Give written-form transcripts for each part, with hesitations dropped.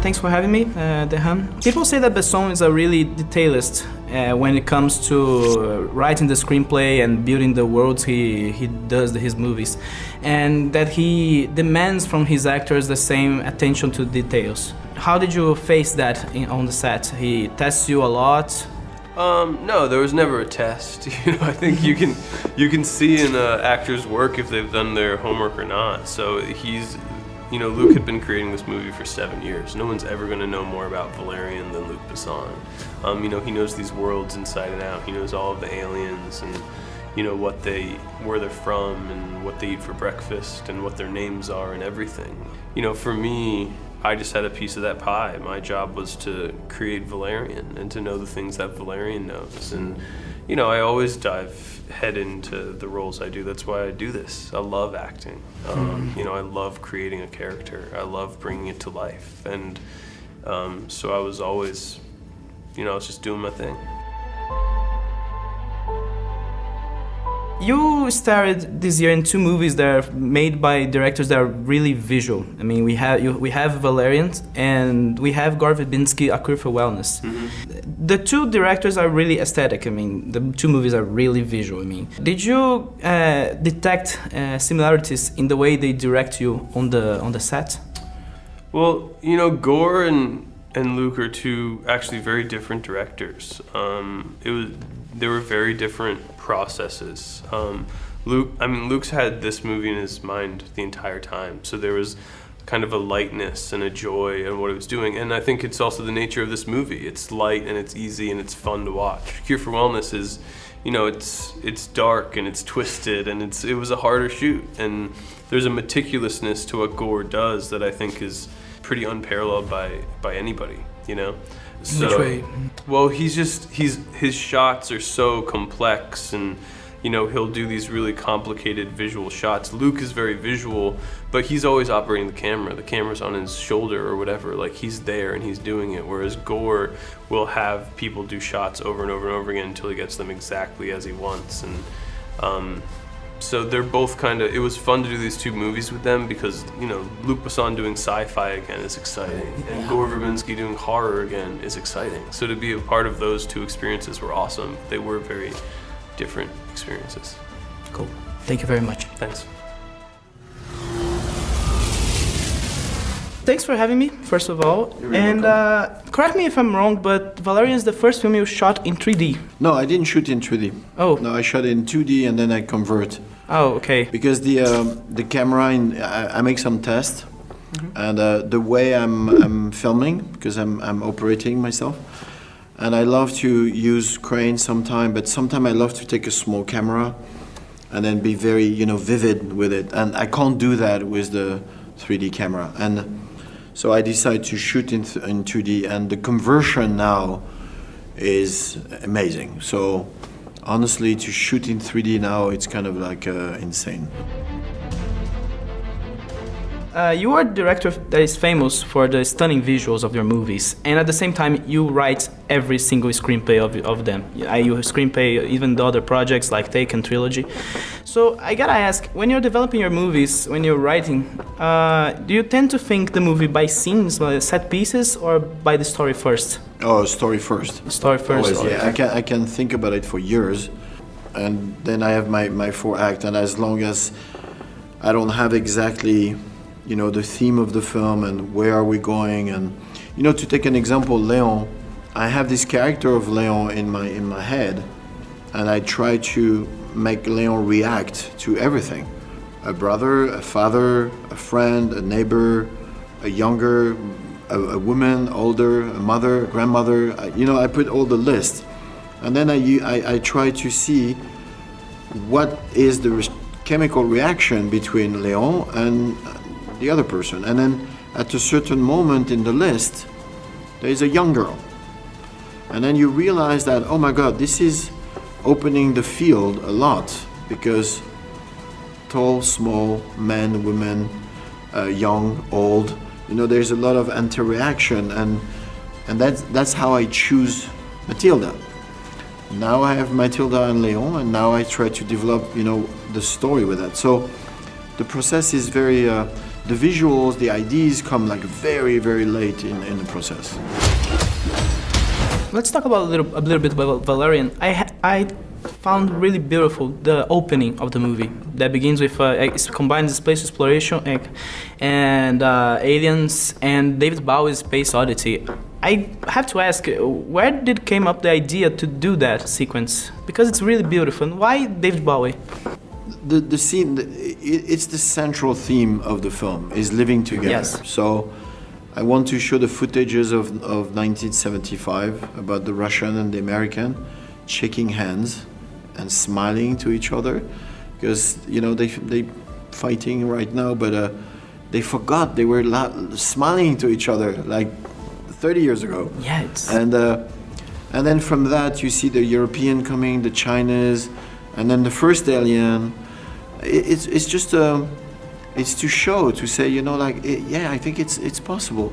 thanks for having me, DeHaan. People say that Besson is a really detailist when it comes to writing the screenplay and building the worlds he does his movies, and that he demands from his actors the same attention to details. How did you face that on the set? He tests you a lot? No, there was never a test. I think you can see in actors' work if they've done their homework or not. So Luc had been creating this movie for 7 years. No one's ever going to know more about Valerian than Luc Besson. He knows these worlds inside and out. He knows all of the aliens and where they're from and what they eat for breakfast and what their names are and everything. For me, I just had a piece of that pie. My job was to create Valerian and to know the things that Valerian knows. And, I always dive head into the roles I do. That's why I do this. I love acting. I love creating a character. I love bringing it to life. And so I was always, I was just doing my thing. You starred this year in 2 movies that are made by directors that are really visual. I mean, we have Valerian and we have Gore Verbinski, A Cure for Wellness. Mm-hmm. The 2 directors are really aesthetic. I mean, the 2 movies are really visual. I mean, did you detect similarities in the way they direct you on the set? Well, Gore and Luc are 2 actually very different directors. They were very different processes. Luc's had this movie in his mind the entire time, so there was kind of a lightness and a joy in what he was doing, and I think it's also the nature of this movie. It's light and it's easy and it's fun to watch. Cure for Wellness is, it's dark and it's twisted and it was a harder shoot, and there's a meticulousness to what Gore does that I think is pretty unparalleled by anybody, So, which way? Well, his shots are so complex, and he'll do these really complicated visual shots. Luc is very visual, but he's always operating the camera. The camera's on his shoulder or whatever. Like, he's there and he's doing it. Whereas Gore will have people do shots over and over and over again until he gets them exactly as he wants. And so they're both it was fun to do these 2 movies with them because, Luc Besson doing sci-fi again is exciting, and Gore Verbinski doing horror again is exciting. So to be a part of those 2 experiences were awesome. They were very different experiences. Cool. Thank you very much. Thanks. Thanks for having me, first of all. And correct me if I'm wrong, but Valerian is the first film you shot in 3D. No, I didn't shoot in 3D. Oh. No, I shot in 2D and then I convert. Oh, okay. Because the camera, I make some tests, and the way I'm filming, because I'm operating myself, and I love to use crane sometime, but sometimes I love to take a small camera and then be very, vivid with it. And I can't do that with the 3D camera. And so I decided to shoot in 2D, and the conversion now is amazing. So honestly, to shoot in 3D now, it's kind of like insane. You are a director that is famous for the stunning visuals of your movies, and at the same time, you write every single screenplay of them. You screenplay even the other projects like Take and Trilogy. So I gotta ask, when you're developing your movies, when you're writing, do you tend to think the movie by scenes, by set pieces, or by the story first? Oh, story first. Story first. Always, yeah. I can think about it for years, and then I have my 4 act, and as long as I don't have exactly the theme of the film and where are we going, and to take an example, Léon, I have this character of Léon in my head, and I try to make Léon react to everything: a brother, a father, a friend, a neighbor, a younger, a woman, older, a mother, a grandmother. I put all the list, and then I try to see what is the chemical reaction between Léon and the other person. And then at a certain moment in the list, there is a young girl. And then you realize that, oh my God, this is opening the field a lot, because tall, small, men, women, young, old, there's a lot of interaction, and that's how I choose Matilda. Now I have Matilda and Léon, and now I try to develop, the story with that. So the process is very the visuals, the ideas come like very, very late in the process. Let's talk about a little bit about Valerian. I found really beautiful the opening of the movie that begins with it combines space exploration and aliens and David Bowie's Space Oddity. I have to ask, where did came up the idea to do that sequence? Because it's really beautiful. And why David Bowie? The scene, it's the central theme of the film, is living together. Yes. So I want to show the footages of 1975 about the Russian and the American shaking hands and smiling to each other, because they fighting right now, but they forgot they were smiling to each other like 30 years ago. Yeah, and then from that you see the European coming, the Chinese, and then the first alien. It's just it's to show, to say, I think it's possible.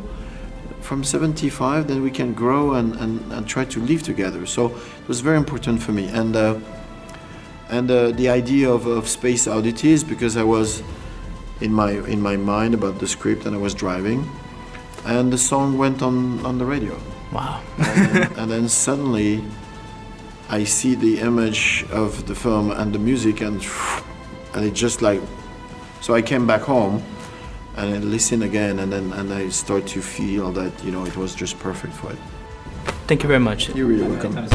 From 75, then we can grow and try to live together. So it was very important for me. And the idea of space oddities, because I was in my mind about the script and I was driving, and the song went on the radio. Wow. and then suddenly I see the image of the film and the music, and it just like, so I came back home and I listened again, and I start to feel that it was just perfect for it. Thank you very much. You're really welcome.